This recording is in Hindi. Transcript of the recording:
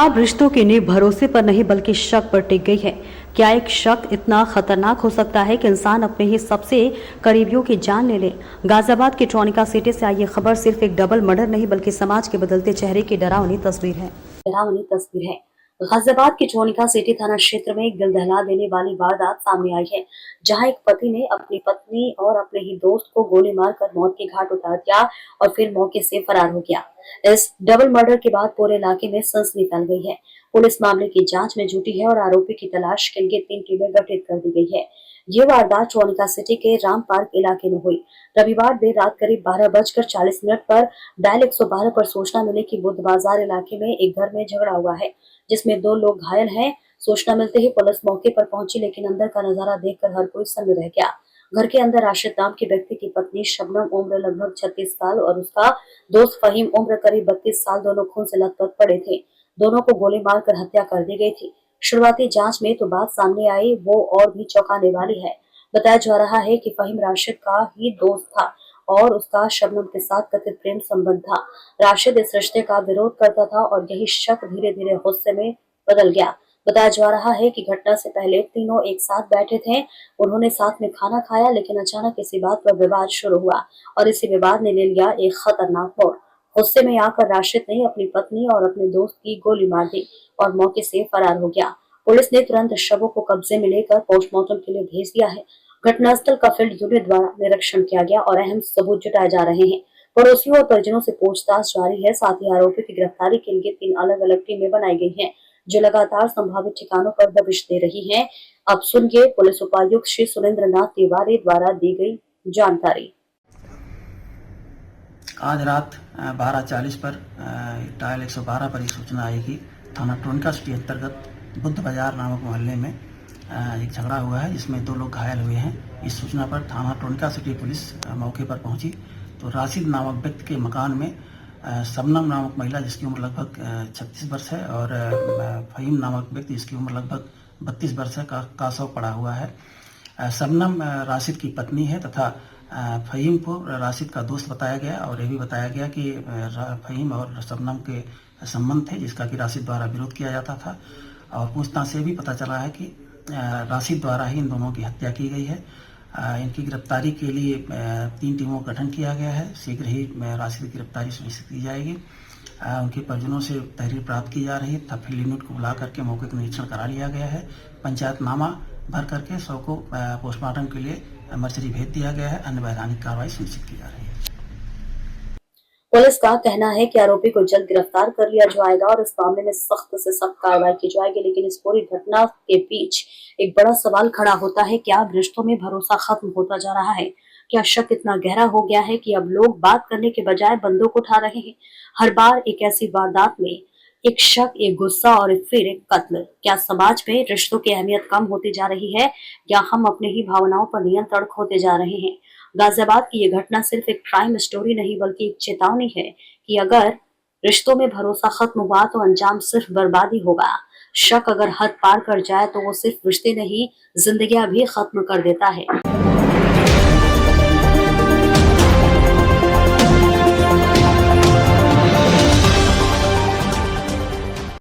क्या अब रिश्तों की नींव भरोसे पर नहीं बल्कि शक पर टिक गई है? क्या एक शक इतना खतरनाक हो सकता है कि इंसान अपने ही सबसे करीबियों की जान ले ले? गाजियाबाद की ट्रोनिका सिटी से आई ये खबर सिर्फ एक डबल मर्डर नहीं बल्कि समाज के बदलते चेहरे की डरावनी तस्वीर है। गाजियाबाद की ट्रोनिका सिटी थाना क्षेत्र में एक दिल दहला देने वाली वारदात सामने आई है, जहां एक पति ने अपनी पत्नी और अपने ही दोस्त को गोली मारकर मौत के घाट उतार दिया और फिर मौके से फरार हो गया। इस डबल मर्डर के बाद पूरे इलाके में सनसनी फैल गई है। पुलिस मामले की जांच में जुटी है और आरोपी की तलाश के लिए 3 टीमें गठित कर दी गई है। ये वारदात ट्रोनिका सिटी के राम पार्क इलाके में हुई। रविवार देर रात करीब 12:40 पर डायल 112 पर सूचना मिली कि बुद्ध बाजार इलाके में एक घर में झगड़ा हुआ है, जिसमें 2 लोग घायल हैं। सूचना मिलते ही पुलिस मौके पर पहुंची, लेकिन अंदर का नजारा देखकर हर कोई सन्न रह गया। घर के अंदर राशिद नाम के व्यक्ति की पत्नी शबनम उम्र लगभग 36 साल और उसका दोस्त फहीम उम्र करीब 32 साल दोनों खून से लथपथ पड़े थे। दोनों को गोली मारकर हत्या कर दी गई थी। शुरुआती जांच में तो बात सामने आई वो और भी चौंकाने वाली है। बताया जा रहा है कि फहीम राशिद का ही दोस्त था और उसका शबनम के साथ कथित प्रेम संबंध था। राशिद इस रिश्ते का विरोध करता था और यही शक धीरे धीरे गुस्से में बदल गया। बताया जा रहा है कि घटना से पहले तीनों एक साथ बैठे थे। उन्होंने साथ में खाना खाया, लेकिन अचानक इसी बात पर विवाद शुरू हुआ और इसी विवाद ने ले लिया एक खतरनाक मोड़। गुस्से में आकर राशिद ने अपनी पत्नी और अपने दोस्त की गोली मार दी और मौके से फरार हो गया। पुलिस ने तुरंत शवों को कब्जे में लेकर पोस्टमार्टम के लिए भेज दिया है। घटनास्थल का फील्ड यूनिट द्वारा निरीक्षण किया गया और अहम सबूत जुटाए जा रहे हैं। पड़ोसियों और परिजनों से पूछताछ जारी है। साथ ही आरोपी की गिरफ्तारी के लिए 3 अलग अलग टीमें बनाई गई हैं, जो लगातार संभावित ठिकानों पर दबिश दे रही हैं। अब सुनिए पुलिस उपायुक्त श्री सुरेंद्र नाथ तिवारी द्वारा दी गई जानकारी। आज रात 12:40 पर डायल 112 पर एक सूचना आई कि थाना ट्रोनिका सिटी अंतर्गत बुद्ध बाजार नामक मोहल्ले में एक झगड़ा हुआ है, जिसमें 2 लोग घायल हुए हैं। इस सूचना पर थाना ट्रोनिका सिटी पुलिस मौके पर पहुंची तो राशिद नामक व्यक्ति के मकान में शबनम नामक महिला जिसकी उम्र लगभग 36 वर्ष है और फहीम नामक व्यक्ति जिसकी उम्र लगभग 32 वर्ष है का शव पड़ा हुआ है। शबनम राशिद की पत्नी है तथा फहीम को राशिद का दोस्त बताया गया और यह भी बताया गया कि फहीम और शबनम के संबंध थे, जिसका कि राशिद द्वारा विरोध किया जाता था। और पूछताछ से भी पता चला है कि राशिद द्वारा ही इन दोनों की हत्या की गई है। इनकी गिरफ्तारी के लिए 3 टीमों का गठन किया गया है। शीघ्र ही राशिद की गिरफ्तारी सुनिश्चित की जाएगी। उनके परिजनों से तहरीर प्राप्त की जा रही है तथा फील्ड यूनिट को बुला करके मौके का निरीक्षण करा लिया गया है। पंचायतनामा भर करके शव को पोस्टमार्टम के लिए मर्चरी भेज दिया गया है। अन्य वैधानिक कार्रवाई सुनिश्चित की जा रही है। पुलिस का कहना है कि आरोपी को जल्द गिरफ्तार कर लिया जाएगा और इस मामले में सख्त से सख्त कार्रवाई की जाएगी। लेकिन इस पूरी घटना के बीच एक बड़ा सवाल खड़ा होता है, क्या अब रिश्तों में भरोसा खत्म होता जा रहा है? क्या शक इतना गहरा हो गया है कि अब लोग बात करने के बजाय बंदूक उठा रहे हैं? हर बार एक ऐसी वारदात में एक शक, एक गुस्सा और फिर एक कत्ल। क्या समाज में रिश्तों की अहमियत कम होती जा रही है या हम अपने ही भावनाओं पर नियंत्रण खोते जा रहे हैं? गाजियाबाद की ये घटना सिर्फ एक क्राइम स्टोरी नहीं बल्कि एक चेतावनी है कि अगर रिश्तों में भरोसा खत्म हुआ तो अंजाम सिर्फ बर्बादी होगा। शक अगर हद पार कर जाए तो वो सिर्फ रिश्ते नहीं, जिंदगियां भी खत्म कर देता है।